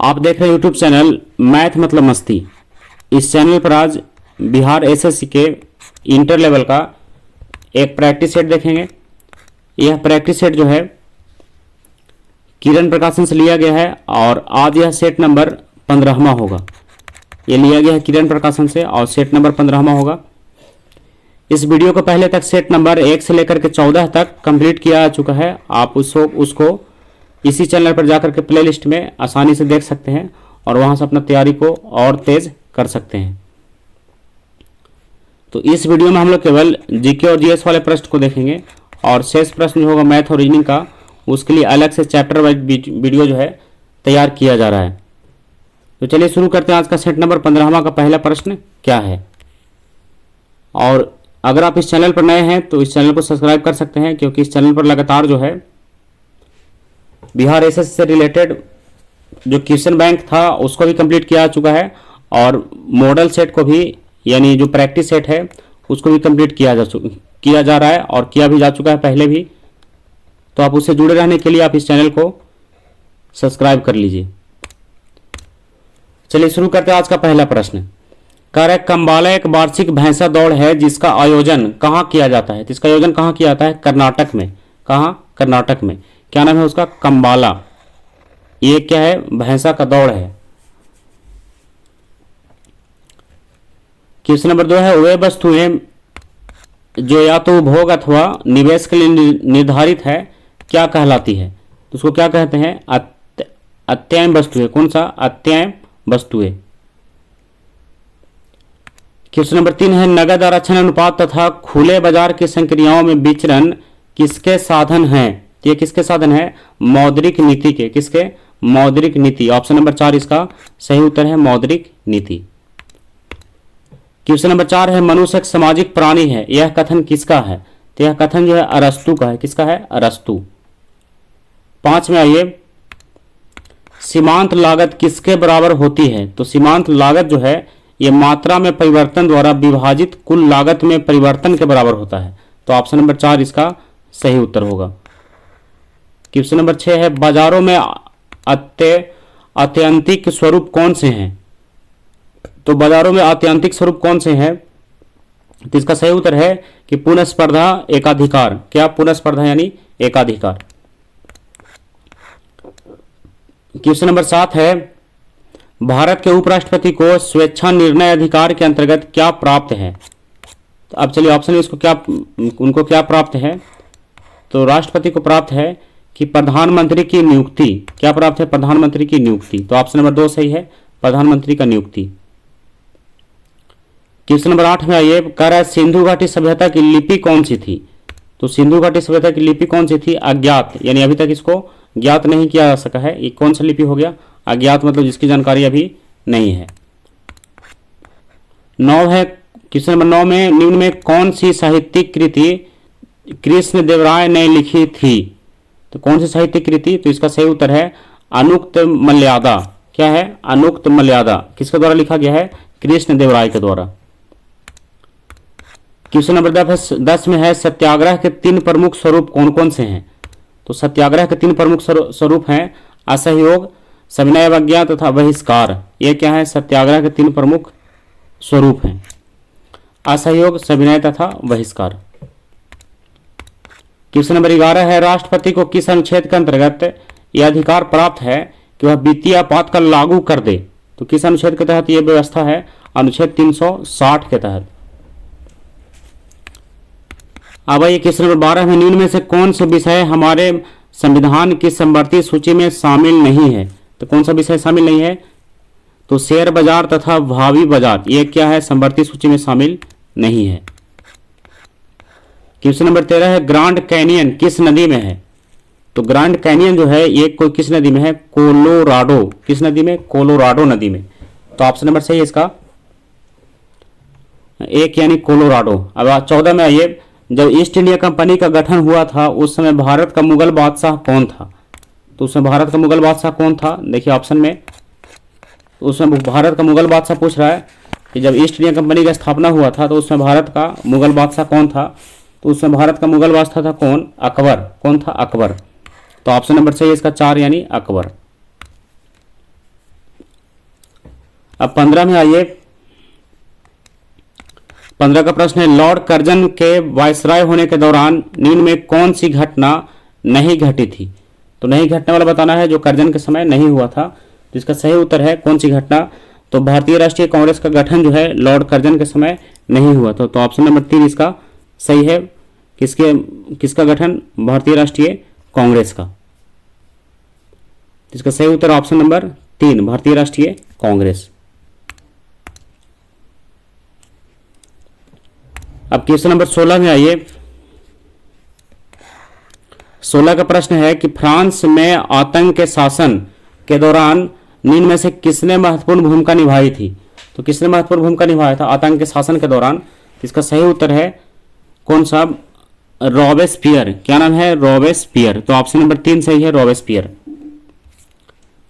आप देख रहे हैं यूट्यूब चैनल मैथ मतलब मस्ती। इस चैनल पर आज बिहार एसएससी के इंटर लेवल का एक प्रैक्टिस सेट देखेंगे। यह प्रैक्टिस सेट जो है किरण प्रकाशन से लिया गया है और आज यह सेट नंबर 15वां होगा। यह लिया गया है किरण प्रकाशन से और सेट नंबर 15वां होगा। इस वीडियो को पहले तक सेट नंबर 1 से लेकर के 14 तक कंप्लीट किया जा चुका है। आप उसको इसी चैनल पर जाकर के प्लेलिस्ट में आसानी से देख सकते हैं और वहां से अपना तैयारी को और तेज कर सकते हैं। तो इस वीडियो में हम लोग केवल जीके और जीएस वाले प्रश्न को देखेंगे और शेष प्रश्न जो होगा मैथ और रीजनिंग का, उसके लिए अलग से चैप्टर वाइज वीडियो जो है तैयार किया जा रहा है। तो चलिए शुरू करते हैं। आज का सेट नंबर 15वां का पहला प्रश्न क्या है। और अगर आप इस चैनल पर नए हैं तो इस चैनल को सब्सक्राइब कर सकते हैं, क्योंकि इस चैनल पर लगातार जो है बिहार एसएससी से रिलेटेड जो क्वेश्चन बैंक था उसको भी कंप्लीट किया जा चुका है और मॉडल सेट को भी, यानी जो प्रैक्टिस सेट है उसको भी कंप्लीट किया जा रहा है और किया भी जा चुका है पहले भी। तो आप उससे जुड़े रहने के लिए आप इस चैनल को सब्सक्राइब कर लीजिए। चलिए शुरू करते हैं आज का पहला प्रश्न। कम्बाला एक वार्षिक भैंसा दौड़ है जिसका आयोजन कहाँ किया जाता है। इसका आयोजन कहाँ किया जाता है? कर्नाटक में। कहाँ? कर्नाटक में। क्या नाम है उसका? कम्बाला। ये क्या है? भैंसा का दौड़ है। क्वेश्चन नंबर 2 है, वे वस्तुएं जो या तो उपभोग अथवा निवेश के लिए निर्धारित है क्या कहलाती है? तो उसको क्या कहते हैं? अत्याय वस्तुएं। कौन सा? अत्याय वस्तुएं। क्वेश्चन नंबर 3 है, नगद आरक्षण अनुपात तथा खुले बाजार की संक्रियाओं में विचरण किसके साधन हैं? ये किसके साधन है? मौद्रिक नीति के। किसके? मौद्रिक नीति। ऑप्शन नंबर 4 इसका सही उत्तर है, मौद्रिक नीति। क्वेश्चन नंबर 4 है, मनुष्य एक सामाजिक प्राणी है, यह कथन किसका है? तो यह कथन जो है अरस्तु का है। किसका है? अरस्तु। 5 में आइए, सीमांत लागत किसके बराबर होती है? तो सीमांत लागत जो है यह मात्रा में परिवर्तन द्वारा विभाजित कुल लागत में परिवर्तन के बराबर होता है। तो ऑप्शन नंबर 4 इसका सही उत्तर होगा। क्वेश्चन नंबर 6 है, बाजारों में आत्यंतिक स्वरूप कौन से हैं? तो बाजारों में आत्यंतिक स्वरूप कौन से हैं? तो इसका सही उत्तर है कि पुनःस्पर्धा, एकाधिकार। क्या? पुनःस्पर्धा यानी एकाधिकार। क्वेश्चन नंबर 7 है, भारत के उपराष्ट्रपति को स्वेच्छा निर्णय अधिकार के अंतर्गत क्या प्राप्त है? तो अब चलिए ऑप्शन इसको उनको क्या प्राप्त है? तो राष्ट्रपति को प्राप्त है कि प्रधानमंत्री की नियुक्ति। क्या प्राप्त है? प्रधानमंत्री की नियुक्ति। तो ऑप्शन नंबर 2 सही है, प्रधानमंत्री का नियुक्ति। क्वेश्चन नंबर 8 में आइए, कह रहा है सिंधु घाटी सभ्यता की लिपि कौन सी थी? तो सिंधु घाटी सभ्यता की लिपि कौन सी थी? अज्ञात, यानी अभी तक इसको ज्ञात नहीं किया जा सका है। ये कौन सा लिपि हो गया? अज्ञात, मतलब जिसकी जानकारी अभी नहीं है। 9 है, क्वेश्चन नंबर 9 में, निम्न में कौन सी साहित्यिक कृति कृष्ण देवराय ने लिखी थी? तो कौन सी साहित्यिक कृति? तो इसका सही उत्तर है अनुक्त मर्यादा। क्या है? अनुक्त मर्यादा। किसके द्वारा लिखा गया है? कृष्ण देवराय के द्वारा। क्वेश्चन नंबर 10 में है, सत्याग्रह के 3 प्रमुख स्वरूप कौन कौन से हैं? तो सत्याग्रह के 3 प्रमुख स्वरूप हैं असहयोग, सविनय अवज्ञा तथा बहिष्कार। ये क्या है? सत्याग्रह के 3 प्रमुख स्वरूप हैं, असहयोग, सविनय तथा बहिष्कार। क्वेश्चन नंबर 11 है, राष्ट्रपति को किस अनुच्छेद के अंतर्गत यह अधिकार प्राप्त है कि वह वित्तीय आपातकाल लागू कर दे? तो किस अनुच्छेद के तहत यह व्यवस्था है? अनुच्छेद 360 के तहत। अब आइए क्वेश्चन नंबर 12 में, निम्न में से कौन से विषय हमारे संविधान की समवर्ती सूची में शामिल नहीं है? तो कौन सा विषय शामिल नहीं है? तो शेयर बाजार तथा भावी बाजार, ये क्या है? समवर्ती सूची में शामिल नहीं है। क्वेश्चन नंबर 13 है, ग्रांड कैनियन किस नदी में है? तो ग्रांड कैनियन जो है ये कोई किस नदी में है? कोलोराडो। किस नदी में? कोलोराडो नदी में। तो ऑप्शन नंबर सही है इसका 1 यानी कोलोराडो। अब 14 में आइए, जब ईस्ट इंडिया कंपनी का गठन हुआ था उस समय भारत का मुगल बादशाह कौन था? तो उसमें भारत का मुगल बादशाह कौन था? देखिए ऑप्शन में, उसमें भारत का मुगल बादशाह पूछ रहा है कि जब ईस्ट इंडिया कंपनी की स्थापना हुआ था तो उसमें भारत का मुगल बादशाह कौन था? तो उसमें भारत का मुगल बादशाह था कौन? अकबर। कौन था? अकबर। तो ऑप्शन नंबर सही है इसका 4 यानी अकबर। अब 15 में आइए। 15 का प्रश्न है, लॉर्ड कर्जन के वायसराय होने के दौरान निम्न में कौन सी घटना नहीं घटी थी? तो नहीं घटने वाला बताना है जो कर्जन के समय नहीं हुआ था। तो इसका सही उत्तर है कौन सी घटना? तो भारतीय राष्ट्रीय कांग्रेस का गठन जो है लॉर्ड कर्जन के समय नहीं हुआ था। तो ऑप्शन नंबर 3 इसका सही है। किसका गठन? भारतीय राष्ट्रीय कांग्रेस का। इसका सही उत्तर ऑप्शन नंबर 3 भारतीय राष्ट्रीय कांग्रेस। अब क्वेश्चन नंबर 16 में आइए। 16 का प्रश्न है कि फ्रांस में आतंक के शासन के दौरान निम्न में से किसने महत्वपूर्ण भूमिका निभाई थी? तो किसने महत्वपूर्ण भूमिका निभाया था आतंक के शासन के दौरान? इसका सही उत्तर है कौन सा? रॉबेस्पियर। क्या नाम है? रॉबेस्पियर। तो ऑप्शन नंबर 3 सही है, रॉबेस्पियर।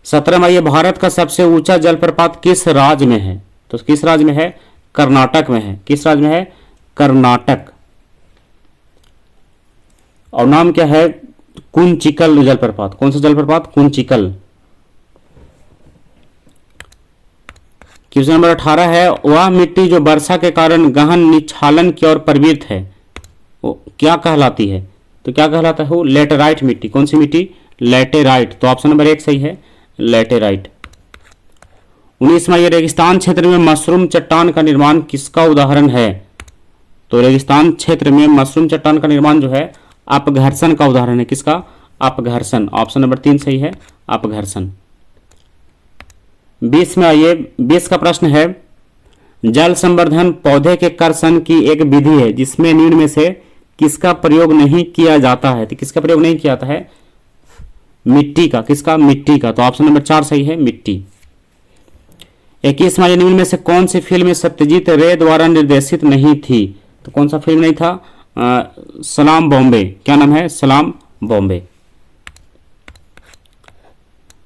17 में आइए। भारत का सबसे ऊंचा जलप्रपात किस राज्य में है? तो किस राज्य में है? कर्नाटक में है। किस राज्य में है? कर्नाटक। और नाम क्या है? कुंचिकल जलप्रपात। कौन सा जलप्रपात? कुंचिकल। क्वेश्चन नंबर 18 है, वह मिट्टी जो वर्षा के कारण गहन निच्छालन की ओर प्रवृत्त है वो क्या कहलाती है? तो क्या कहलाता है वो? लेटेराइट मिट्टी। कौन सी मिट्टी? लेटेराइट। तो ऑप्शन नंबर 1 सही है, लेटेराइट। 19 में, रेगिस्तान क्षेत्र में मशरूम चट्टान का निर्माण किसका उदाहरण है? तो रेगिस्तान क्षेत्र में मशरूम चट्टान का निर्माण जो है अपघर्षण का उदाहरण है। किसका? अपघर्षण। ऑप्शन नंबर 3 सही है, अपघर्षण। 20 में आइए। 20 का प्रश्न है, जल संवर्धन पौधे के कर्षण की एक विधि है जिसमें निम्न में से किसका प्रयोग नहीं किया जाता है? तो किसका प्रयोग नहीं किया जाता है? मिट्टी का। किसका? मिट्टी का। तो ऑप्शन नंबर 4 सही है, मिट्टी। 21 में, निम्न में से कौन सी फिल्म सत्यजीत रे द्वारा निर्देशित नहीं थी? तो कौन सा फिल्म नहीं था? सलाम बॉम्बे। क्या नाम है? सलाम बॉम्बे।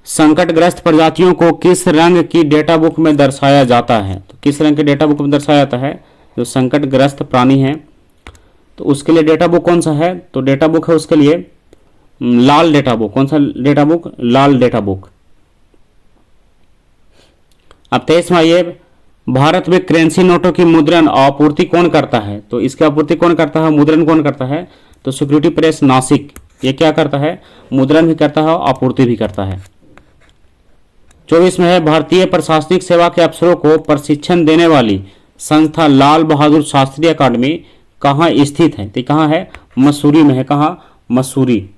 संकटग्रस्त प्रजातियों को किस रंग की डेटा बुक में दर्शाया जाता है? तो किस रंग के डेटा बुक में दर्शाया जाता है? जो संकटग्रस्त प्राणी हैं तो उसके लिए डेटा बुक कौन सा है? तो डेटा बुक है उसके लिए लाल डेटा बुक। कौन सा डेटा बुक? लाल डेटा बुक। अब 23 में आइए। भारत में करेंसी नोटों की मुद्रण आपूर्ति कौन करता है? तो इसकी आपूर्ति कौन करता है? मुद्रण कौन करता है? तो सिक्योरिटी प्रेस नासिक ये क्या करता है? मुद्रण भी करता है और आपूर्ति भी करता है। 24 में है, भारतीय प्रशासनिक सेवा के अफसरों को प्रशिक्षण देने वाली संस्था लाल बहादुर शास्त्री अकादमी कहाँ स्थित है? तो कहाँ है? मसूरी में है। कहाँ? मसूरी।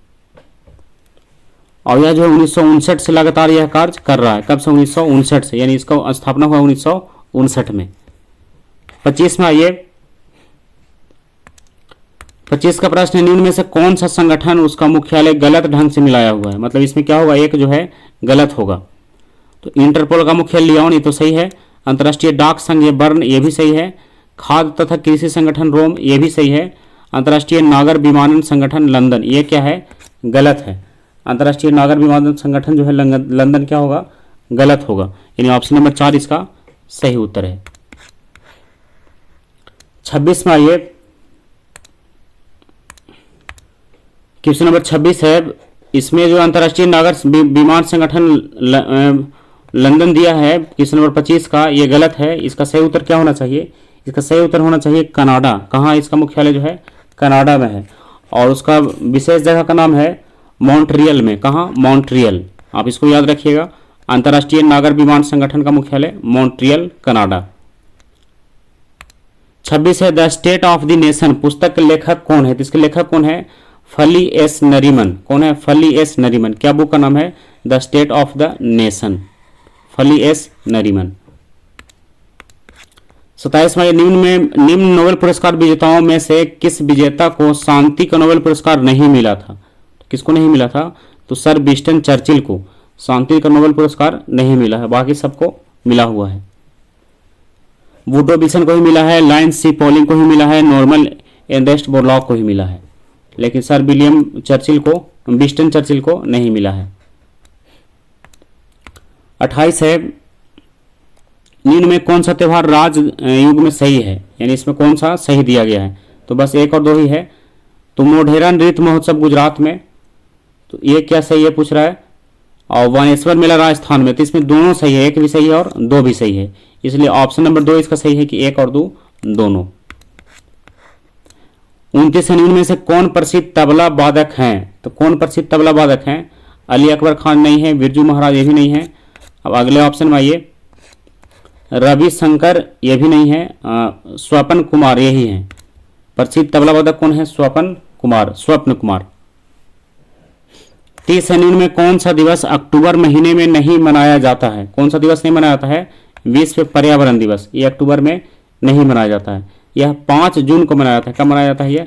और यह जो 1959 से लगातार यह कार्य कर रहा है। कब से? 1959 से, यानी इसका स्थापना हुआ 1959 में। 25 में आइए। 25 का प्रश्न है, निम्न में से कौन सा संगठन उसका मुख्यालय गलत ढंग से मिलाया हुआ है? मतलब इसमें क्या होगा? एक जो है गलत होगा। तो इंटरपोल का मुख्यालय लियोन, ये तो सही है। अंतर्राष्ट्रीय डाक संघ ये बर्न, ये भी सही है। खाद्य तथा कृषि संगठन रोम, ये भी सही है। अंतर्राष्ट्रीय नागर विमानन संगठन लंदन, ये क्या है? गलत है। अंतर्राष्ट्रीय नागर विमानन संगठन जो है लंदन क्या होगा? गलत होगा। यानी ऑप्शन नंबर 4 इसका सही उत्तर है। 26 में आइए। क्वेश्चन नंबर 26 है, इसमें जो अंतर्राष्ट्रीय नागर विमान संगठन लंदन दिया है क्वेश्चन नंबर 25 का, ये गलत है। इसका सही उत्तर क्या होना चाहिए? इसका सही उत्तर होना चाहिए कनाडा। कहाँ इसका मुख्यालय जो है? कनाडा में है। और उसका विशेष जगह का नाम है मॉन्ट्रियल में। कहाँ? मॉन्ट्रियल। आप इसको याद रखिएगा। अंतर्राष्ट्रीय नागर विमान संगठन का मुख्यालय मॉन्ट्रियल, कनाडा। 26 है, the state of the nation पुस्तक के लेखक कौन है? तो इसके लेखक कौन है? फली एस नरीमन। कौन है? फली एस नरीमन। क्या बुक का नाम है? The state of the nation, फली एस नरीमन। 27 में, निम्न नोबेल पुरस्कार विजेताओं में से किस विजेता को शांति का नोबेल पुरस्कार नहीं मिला था? किसको नहीं मिला था? तो सर विंस्टन चर्चिल को शांति का नोबेल पुरस्कार नहीं मिला है, बाकी सबको मिला हुआ है। वुडरो विल्सन को ही मिला है, लायंस सी पॉलिंग को ही मिला है, नॉर्मन एंडेस्ट बोरलॉग को ही मिला है, लेकिन सर विंस्टन चर्चिल को नहीं मिला है। 28 है, निम्न में कौन सा त्यौहार राज युग में सही है? यानी इसमें कौन सा सही दिया गया है? तो बस 1 और 2 ही है। तो मोढेरा नृत्य महोत्सव गुजरात में, तो ये क्या सही है पूछ रहा है? और बानेश्वर मेला राजस्थान में, तो इसमें दोनों सही है, एक भी सही है और दो भी सही है, इसलिए ऑप्शन नंबर 2 इसका सही है कि 1 और 2 दोनों। 29 में से कौन प्रसिद्ध तबला वादक हैं? तो कौन प्रसिद्ध तबला वादक हैं? अली अकबर खान नहीं है, बिरजू महाराज ये भी नहीं है। अब अगले ऑप्शन में आइए, रवि शंकर ये भी नहीं है, स्वपन कुमार यही है। प्रसिद्ध तबला वादक कौन है? स्वपन कुमार, स्वप्न कुमार। 30 में कौन सा दिवस अक्टूबर महीने में नहीं मनाया जाता है? कौन सा दिवस नहीं मनाया जाता है? विश्व पर्यावरण दिवस। ये अक्टूबर में नहीं मनाया जाता है, यह 5 जून को मनाया जाता है। कब मनाया जाता है? यह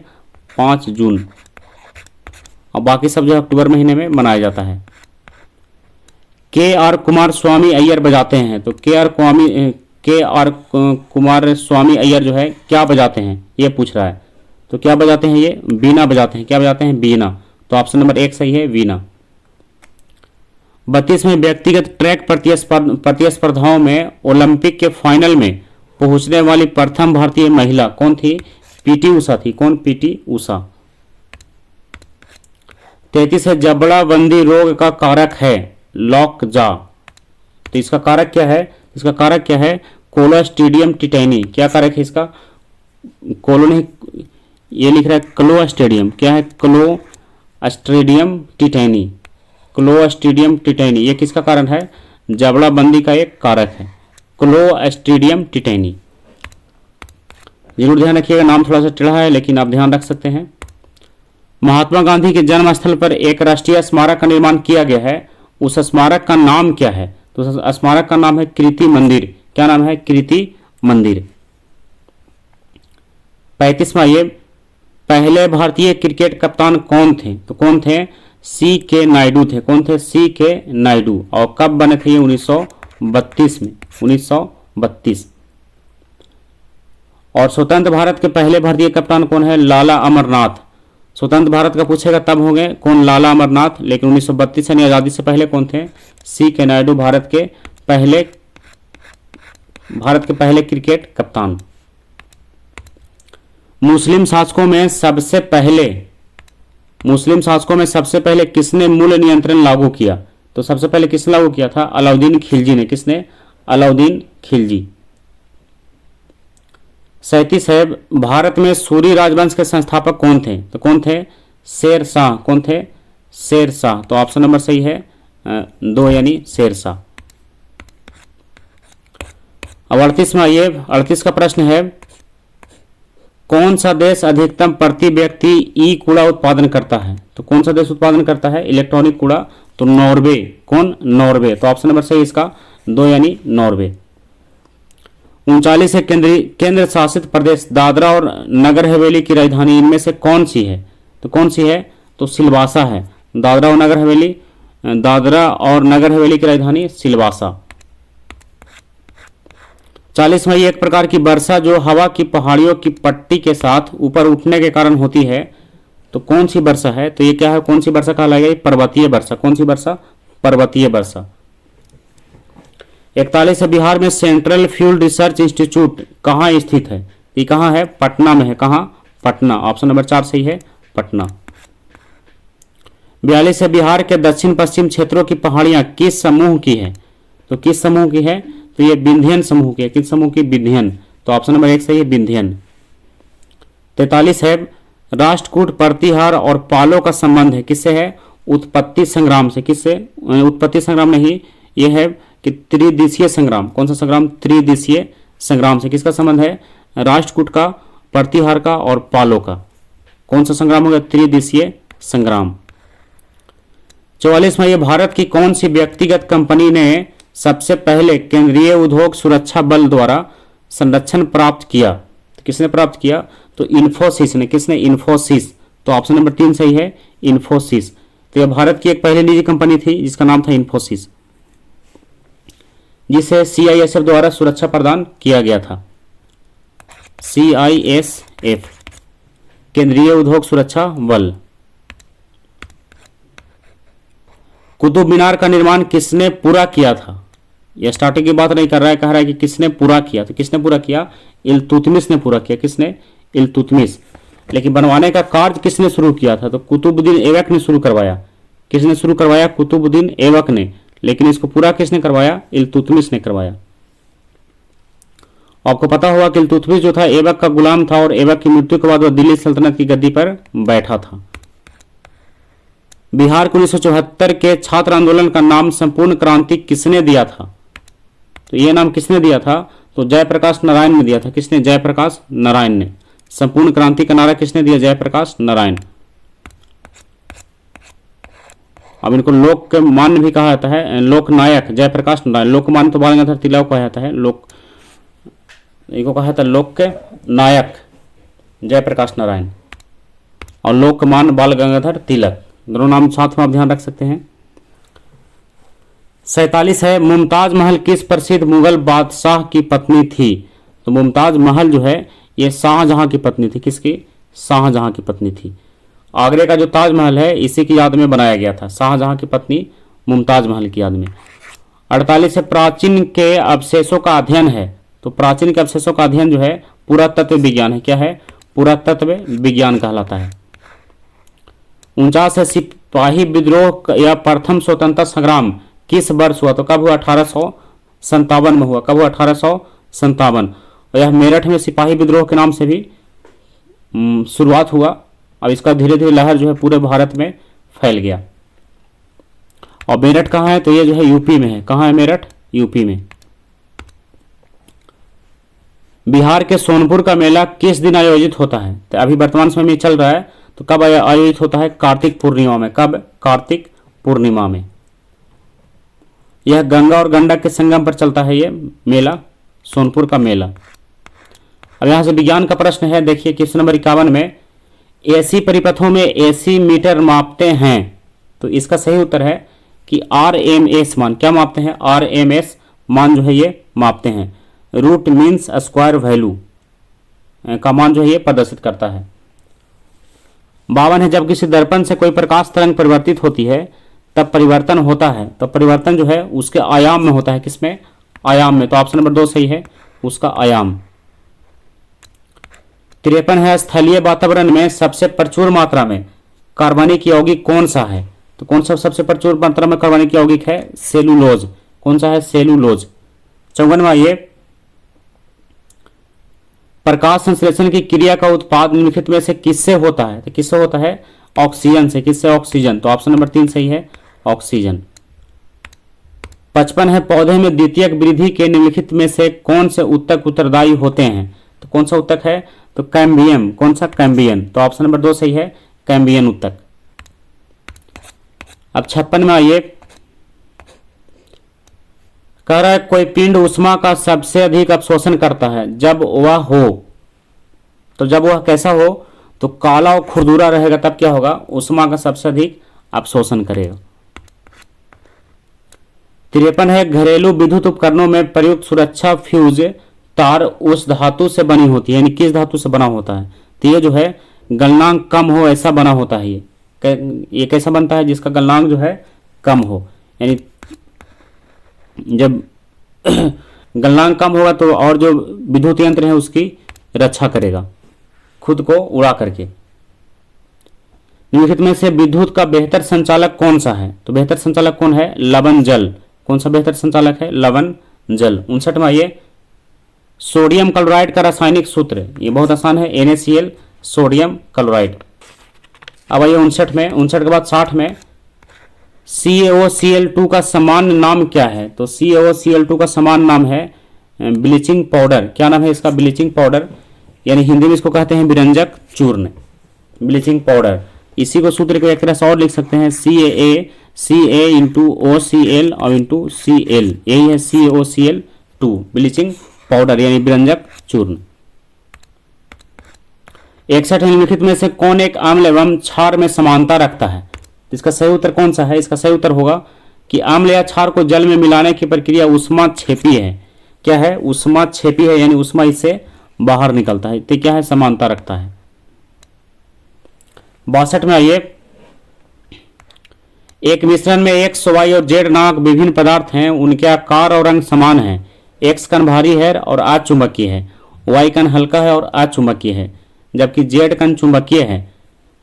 5 जून, और बाकी सब जो अक्टूबर महीने में मनाया जाता है। के.आर. कुमार स्वामी अय्यर बजाते हैं, तो के.आर. कुमार स्वामी अय्यर जो है क्या बजाते हैं ये पूछ रहा है। तो क्या बजाते हैं? ये बीना बजाते हैं। क्या बजाते हैं? बीना। तो ऑप्शन नंबर 1 सही है, वीणा। 32 में व्यक्तिगत ट्रैक प्रतिस्पर्धाओं में ओलंपिक के फाइनल में पहुंचने वाली प्रथम भारतीय महिला कौन थी? पीटी उषा थी। कौन? पीटी उषा। 33 है, जबड़ाबंदी रोग का कारक है लॉकजा, तो इसका कारक क्या है? इसका कारक क्या है? कोलोस्ट्रीडियम टिटैनी। क्या कारक है इसका? ये लिख रहा है क्लोस्ट्रीडियम। क्या है? क्लोस्ट्रीडियम टिटैनी। क्लोस्ट्रीडियम टिटैनी ये किसका कारण है? जबड़ाबंदी का एक कारक है, क्लोस्ट्रीडियम टिटैनी। जरूर ध्यान रखिएगा, नाम थोड़ा सा टेढ़ा है लेकिन आप ध्यान रख सकते हैं। महात्मा गांधी के जन्म स्थल पर एक राष्ट्रीय स्मारक का निर्माण किया गया है, उस स्मारक का नाम क्या है? तो उस स्मारक का नाम है कीर्ति मंदिर। क्या नाम है? कीर्ति मंदिर। 35वां, ये पहले भारतीय क्रिकेट कप्तान कौन थे? तो कौन थे? C.K. नायडू थे। कौन थे? C.K. नायडू। और कब बने थे ये? 1932 में, 1932। और स्वतंत्र भारत के पहले भारतीय कप्तान कौन है? लाला अमरनाथ। स्वतंत्र भारत का पूछेगा तब होंगे कौन? लाला अमरनाथ। लेकिन 1932 यानी आजादी से पहले कौन थे? C.K. नायडू भारत के पहले क्रिकेट कप्तान। मुस्लिम शासकों में सबसे पहले किसने मूल्य नियंत्रण लागू किया? तो सबसे पहले किसने लागू किया था? अलाउद्दीन खिलजी ने। किसने? अलाउद्दीन खिलजी। 37 है, भारत में सूरी राजवंश के संस्थापक कौन थे? तो कौन थे? शेर शाह। कौन थे? शेर शाह। तो ऑप्शन नंबर सही है 2 यानी शेर शाह। अब 38 में आइए, 38 का प्रश्न है, कौन सा देश अधिकतम प्रति व्यक्ति ई कूड़ा उत्पादन करता है? तो कौन सा देश उत्पादन करता है इलेक्ट्रॉनिक कूड़ा? तो नॉर्वे। कौन? नॉर्वे। तो ऑप्शन नंबर सही इसका 2 यानी नॉर्वे। 39 है, केंद्र शासित प्रदेश दादरा और नगर हवेली की राजधानी इनमें से कौन सी है? तो कौन सी है? तो सिलवासा है। दादरा और नगर हवेली की राजधानी सिलवासा। 40 में एक प्रकार की वर्षा जो हवा की पहाड़ियों की पट्टी के साथ ऊपर उठने के कारण होती है, तो कौन सी वर्षा है? तो ये क्या है? कौन सी वर्षा कहलाएगी? पर्वतीय वर्षा। कौन सी वर्षा? पर्वतीय वर्षा। 41 है, बिहार में सेंट्रल फ्यूल रिसर्च इंस्टीट्यूट कहाँ स्थित है? ये कहाँ है? पटना में है। कहाँ? पटना। ऑप्शन नंबर 4 सही है, पटना। 42 है, बिहार के दक्षिण पश्चिम क्षेत्रों की पहाड़ियां किस समूह की है? तो किस समूह की है? तो ये विंध्यन समूह की है। किस समूह की? विंध्यन। तो ऑप्शन नंबर 1 सही है, विंध्यन। 43 है, राष्ट्रकूट प्रतिहार और पालो का संबंध है किससे है? उत्पत्ति संग्राम से। किससे? उत्पत्ति संग्राम नहीं, यह है कि त्रिदिशीय संग्राम। कौन सा संग्राम? त्रिदिशीय संग्राम से। किसका संबंध है? राष्ट्रकूट का, प्रतिहार का और पालो का। कौन सा संग्राम होगा? त्रिदिशीय संग्राम। 44 में, यह भारत की कौन सी व्यक्तिगत कंपनी ने सबसे पहले केंद्रीय उद्योग सुरक्षा बल द्वारा संरक्षण प्राप्त किया? तो किसने प्राप्त किया? तो इन्फोसिस ने। किसने? इन्फोसिस। तो ऑप्शन नंबर 3 सही है, इन्फोसिस। तो यह भारत की एक पहली निजी कंपनी थी जिसका नाम था इन्फोसिस, जिसे CISF द्वारा सुरक्षा प्रदान किया गया था। CISF केंद्रीय उद्योग सुरक्षा बल। कुतुब मीनार का निर्माण किसने पूरा किया था? यह स्टार्टिंग की बात नहीं कर रहा है, कह रहा है कि किसने पूरा किया। तो किसने पूरा किया? इल्तुतमिश ने पूरा किया। किसने? इल्तुतमिश। लेकिन बनवाने का कार्य किसने शुरू किया था? तो कुतुबुद्दीन ऐबक ने शुरू करवाया। किसने शुरू करवाया? कुतुबुद्दीन ऐबक ने। लेकिन इसको पूरा किसने करवाया? इल्तुतमिश ने करवाया। आपको पता होगा कि इल्तुतमिश जो था ऐबक का गुलाम था और ऐबक की मृत्यु के बाद वह दिल्ली सल्तनत की गद्दी पर बैठा था। बिहार के 1974 के छात्र आंदोलन का नाम संपूर्ण क्रांति किसने दिया था? तो ये नाम किसने दिया था? तो जयप्रकाश नारायण ने दिया था। किसने? जयप्रकाश नारायण ने। संपूर्ण क्रांति का नारा किसने दिया? जयप्रकाश नारायण। अब इनको लोकमान्य भी कहा जाता है, लोकनायक जयप्रकाश नारायण। लोकमान्य तो बाल गंगाधर तिलक को कहा जाता है, इनको कहा जाता है लोक के नायक जयप्रकाश नारायण और लोकमान्य बाल गंगाधर तिलक, दोनों नाम साथ में आप ध्यान रख सकते हैं। 47 है, मुमताज महल किस प्रसिद्ध मुगल बादशाह की पत्नी थी? तो मुमताज महल जो है ये शाहजहां की पत्नी थी। किसकी? शाहजहां की पत्नी थी। आगरे का जो ताजमहल है इसी की याद में बनाया गया था, शाहजहां की पत्नी मुमताज महल की याद में। 48 है, प्राचीन के अवशेषों का अध्ययन है। तो प्राचीन के अवशेषों का अध्ययन जो है पुरातत्व विज्ञान है। क्या है? पुरातत्व विज्ञान कहलाता है। 49 है, सिपाही विद्रोह या प्रथम स्वतंत्रता संग्राम किस वर्ष हुआ? तो कब हुआ? 1857 में हुआ। कब हुआ? 1857। और यह मेरठ में सिपाही विद्रोह के नाम से भी शुरुआत हुआ। अब इसका धीरे धीरे लहर जो है पूरे भारत में फैल गया। और मेरठ कहाँ है? तो ये जो है यूपी में है। कहाँ है मेरठ? यूपी में। बिहार के सोनपुर का मेला किस दिन आयोजित होता है? तो अभी वर्तमान समय में चल रहा है, तो कब आयोजित होता है? कार्तिक पूर्णिमा में। कब? कार्तिक पूर्णिमा में। यह गंगा और गंडक के संगम पर चलता है ये मेला, सोनपुर का मेला। अब यहां से विज्ञान का प्रश्न है, देखिए क्वेश्चन नंबर 51 में, एसी परिपथों में एसी मीटर मापते हैं। तो इसका सही उत्तर है कि आरएमएस मान। क्या मापते हैं? आरएमएस मान जो है ये मापते हैं। रूट मीन्स स्क्वायर वैल्यू का मान जो है ये प्रदर्शित करता है। 52 है, जब किसी दर्पण से कोई प्रकाश तरंग परिवर्तित होती है तब परिवर्तन होता है। तो परिवर्तन जो है उसके आयाम में होता है। किसमें? आयाम में। तो ऑप्शन नंबर 2 सही है, उसका आयाम। 53 है, स्थलीय वातावरण में सबसे प्रचुर मात्रा में कार्बनिक यौगिक कौन सा है? तो कौन सा सबसे प्रचुर मात्रा में कार्बनिक यौगिक है? सेलुलोज। कौन सा है? सेलुलोज। 54वां, ये प्रकाश संश्लेषण की क्रिया का उत्पाद निम्नलिखित में से किससे होता है? तो किससे होता है? ऑक्सीजन से। किससे? ऑक्सीजन। तो ऑप्शन नंबर 3 सही है, ऑक्सीजन। 55 है, पौधे में द्वितीयक वृद्धि के निम्नलिखित में से कौन से ऊतक उत्तरदायी होते हैं? तो कौन सा ऊतक है? तो कैम्बियम। कौन सा? कैम्बियन। तो ऑप्शन नंबर 2 सही है, कैम्बियन ऊतक। अब 56 में आइए, कह रहा है कोई पिंड ऊष्मा का सबसे अधिक अवशोषण करता है जब वह हो। तो जब वह कैसा हो? तो काला और खुरदुरा रहेगा तब क्या होगा? ऊष्मा का सबसे अधिक अवशोषण करेगा। 53 है, घरेलू विद्युत उपकरणों में प्रयुक्त सुरक्षा फ्यूज तार उस धातु से बनी होती है, यानी किस धातु से बना होता है? तो ये जो है गलनांक कम हो ऐसा बना होता है। ये कैसा बनता है? जिसका गलनांक जो है कम हो, यानी जब गलनांक कम होगा तो और जो विद्युत यंत्र है उसकी रक्षा करेगा खुद को उड़ा करके। निम्नलिखित में से विद्युत का बेहतर संचालक कौन सा है? तो बेहतर संचालक कौन है? लवण जल। कौन सा बेहतर संचालक है? लवण जल। 59वां, ये सोडियम क्लोराइड का रासायनिक सूत्र, ये बहुत आसान है, NaCl, सोडियम क्लोराइड। अब आइए 59 के बाद 60 में, CaOCl2 का सामान्य नाम क्या है? तो CaOCl2 का सामान्य नाम है ब्लीचिंग पाउडर। क्या नाम है इसका? ब्लीचिंग पाउडर, यानी हिंदी में इसको कहते हैं विरंजक चूर्ण, ब्लीचिंग पाउडर। इसी को सूत्र को एक तरह से और लिख सकते हैं, CaCa इंटू OCl और इंटू Cl, यही है CaOCl2, ब्लीचिंग पाउडर यानी विरंजक चूर्ण। 61 निम्नलिखित में से कौन एक अम्ल एवं क्षार में समानता रखता है? इसका सही उत्तर कौन सा है? इसका सही उत्तर होगा कि अम्ल या क्षार को जल में मिलाने की प्रक्रिया ऊष्माक्षेपी है। क्या है? ऊष्माक्षेपी है, यानी ऊष्मा इससे बाहर निकलता है। तो क्या है? समानता रखता है। 62 में आइए, एक मिश्रण में X, Y और Z नामक विभिन्न पदार्थ हैं, उनके आकार और रंग समान है। X कण भारी है और अचुंबकीय है, Y कण हल्का है और अचुंबकीय है, जबकि Z कण चुंबकीय है।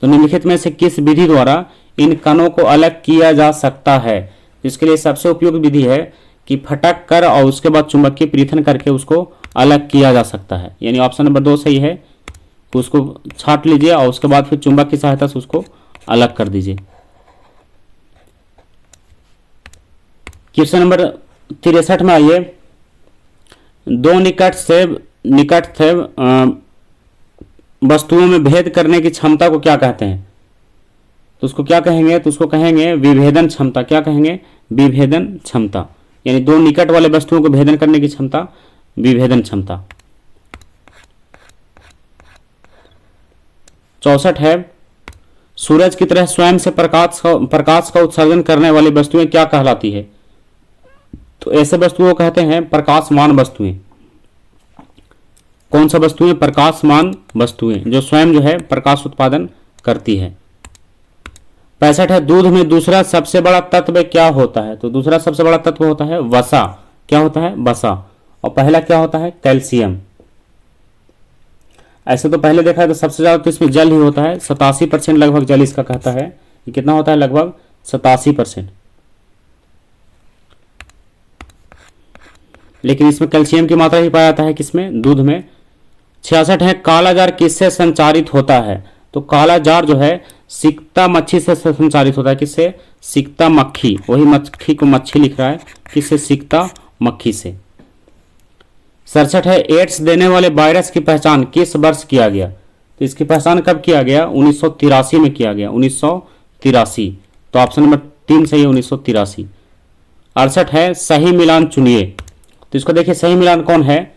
तो निम्नलिखित में से किस विधि द्वारा इन कणों को अलग किया जा सकता है। इसके लिए सबसे उपयुक्त विधि है कि फटक कर और उसके बाद चुंबकीय परीक्षण करके उसको अलग किया जा सकता है। यानी ऑप्शन नंबर 2 सही है कि उसको छांट लीजिए और उसके बाद फिर चुंबक की सहायता से उसको अलग कर दीजिए। क्वेश्चन नंबर 63 में आइए। दो निकट से वस्तुओं में भेद करने की क्षमता को क्या कहते हैं? तो उसको क्या कहेंगे? तो उसको कहेंगे विभेदन क्षमता। क्या कहेंगे? विभेदन क्षमता। यानी दो निकट वाले वस्तुओं को भेदन करने की क्षमता विभेदन क्षमता। 64 है, सूरज की तरह स्वयं से प्रकाश का उत्सर्जन करने वाली वस्तुएं क्या कहलाती है? तो ऐसे वस्तुओं को कहते हैं प्रकाशमान वस्तुएं। कौन सा वस्तुएं? प्रकाशमान वस्तुएं, जो स्वयं जो है प्रकाश उत्पादन करती है। 65 है, दूध में दूसरा सबसे बड़ा तत्व क्या होता है? तो दूसरा सबसे बड़ा तत्व होता है वसा। क्या होता है? वसा। और पहला क्या होता है? कैल्शियम। ऐसे तो पहले देखा है तो सबसे ज्यादा तो इसमें जल ही होता है, 87% लगभग जल इसका कहता है। ये कितना होता है? लगभग 87%। लेकिन इसमें कैल्शियम की मात्रा ही पाया जाता है किसमें? दूध में। 66 है, काला जार किससे संचारित होता है? तो काला जार जो है सिकता मक्खी से संचारित होता है। किससे? सिकता मक्खी। वही मक्खी को मच्छी लिख रहा है, किससे? सिकता मक्खी से। 67 है, एड्स देने वाले वायरस की पहचान किस वर्ष किया गया? तो इसकी पहचान कब किया गया? 1983 में किया गया। 1983। तो ऑप्शन नंबर 3 सही है, 1983। 68 है, सही मिलान चुनिए। तो इसको देखिए सही मिलान कौन है?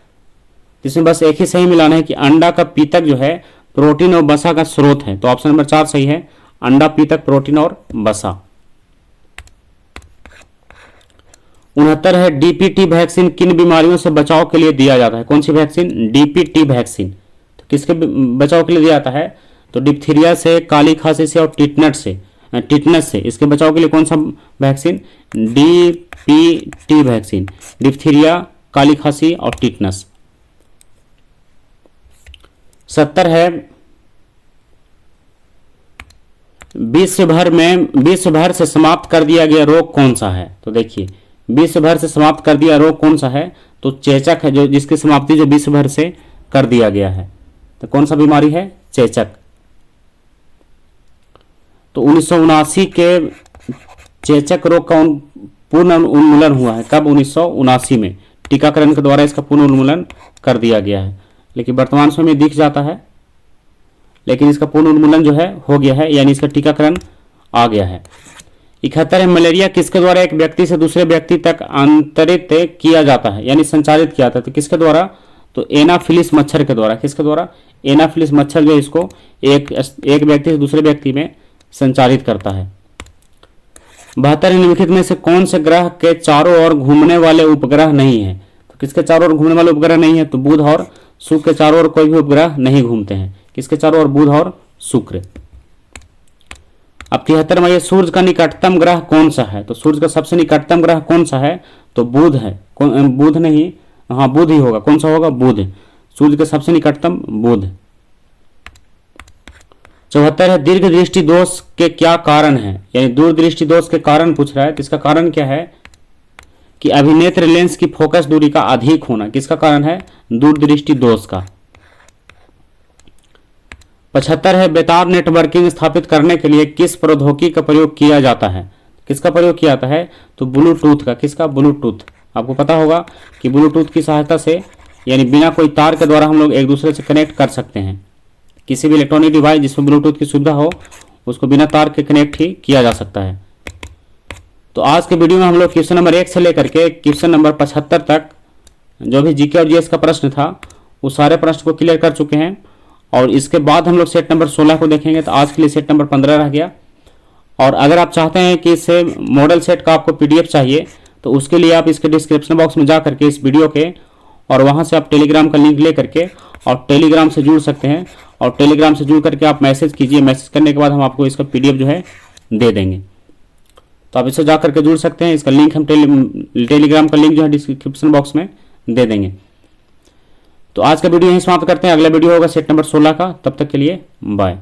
इसमें बस एक ही सही मिलान है कि अंडा का पीतक जो है प्रोटीन और वसा का स्रोत है। तो ऑप्शन नंबर 4 सही है, अंडा, पीतक, प्रोटीन और वसा। 69 है, डीपीटी वैक्सीन किन बीमारियों से बचाव के लिए दिया जाता है? कौन सी वैक्सीन? DPT vaccine. तो किसके बचाव के लिए दिया जाता है? तो डिप्थीरिया से, काली खांसी से और टिटनस से इसके बचाव के लिए कौन सा वैक्सीन? DPT vaccine. डिप्थीरिया, काली खांसी और टिटनस। 70 है, विश्व भर से समाप्त कर दिया गया रोग कौन सा है? तो देखिए विश्व भर से समाप्त कर दिया रोग कौन सा है? तो चेचक है, जो जिसकी समाप्ति जो विश्व भर से कर दिया गया है। तो कौन सा बीमारी है? चेचक। तो 1979 के चेचक रोग का पूर्ण उन्मूलन हुआ है। कब? 1979 में टीकाकरण के द्वारा इसका पूर्ण उन्मूलन कर दिया गया है। लेकिन वर्तमान समय में दिख जाता है, लेकिन इसका पूर्ण उन्मूलन जो है हो गया है, यानी इसका टीकाकरण आ गया है। 71 है, मलेरिया किसके द्वारा एक व्यक्ति से दूसरे व्यक्ति तक अंतरित किया जाता है, यानी संचारित किया जाता है? तो किसके द्वारा? तो एनाफिलिस मच्छर के द्वारा। किसके द्वारा? एनाफिलिस मच्छर जो इसको एक व्यक्ति से दूसरे व्यक्ति में संचारित करता है। 72 निम्नलिखित में से कौन से ग्रह के चारों ओर घूमने वाले उपग्रह नहीं है? तो किसके चारों ओर घूमने वाले उपग्रह नहीं है? तो बुध और शुक्र के चारों ओर कोई भी उपग्रह नहीं घूमते हैं। किसके चारों ओर? बुध और शुक्र। अब 73 में, सूर्य का निकटतम ग्रह कौन सा है? तो सूर्य का सबसे निकटतम ग्रह कौन सा है? तो बुध है। बुध नहीं, हाँ बुध ही होगा। कौन सा होगा? बुध। सूर्य का सबसे निकटतम बुध। 74 है, दीर्घ दृष्टि दोष के क्या कारण है? यानी दूरदृष्टि दोष के कारण पूछ रहा है। तो इसका कारण क्या है? कि अभिनेत्र लेंस की फोकस दूरी का अधिक होना। किसका कारण है? दूरदृष्टि दोष का। 75 है, बेतार नेटवर्किंग स्थापित करने के लिए किस प्रौद्योगिकी का प्रयोग किया जाता है? किसका प्रयोग किया जाता है? तो ब्लूटूथ का। किसका? ब्लूटूथ। आपको पता होगा कि ब्लूटूथ की सहायता से, यानी बिना कोई तार के द्वारा हम लोग एक दूसरे से कनेक्ट कर सकते हैं। किसी भी इलेक्ट्रॉनिक डिवाइस जिसमें ब्लूटूथ की सुविधा हो उसको बिना तार के कनेक्ट ही किया जा सकता है। तो आज के वीडियो में हम लोग क्वेश्चन नंबर 1 से लेकर के क्वेश्चन नंबर 75 तक जो भी जीके और जीएस का प्रश्न था वो सारे प्रश्न को क्लियर कर चुके हैं। और इसके बाद हम लोग सेट नंबर 16 को देखेंगे। तो आज के लिए सेट नंबर 15 रह गया। और अगर आप चाहते हैं कि इससे मॉडल सेट का आपको पीडीएफ चाहिए तो उसके लिए आप इसके डिस्क्रिप्शन बॉक्स में जा करके इस वीडियो के और वहां से आप टेलीग्राम का लिंक ले करके और टेलीग्राम से जुड़ सकते हैं। और टेलीग्राम से जुड़ करके आप मैसेज कीजिए। मैसेज करने के बाद हम आपको इसका पीडीएफ जो है दे देंगे। तो आप इससे जा करके जुड़ सकते हैं। इसका लिंक हम टेलीग्राम का लिंक जो है डिस्क्रिप्शन बॉक्स में दे देंगे। तो आज का वीडियो यहीं समाप्त करते हैं। अगला वीडियो होगा सेट नंबर 16 का। तब तक के लिए बाय।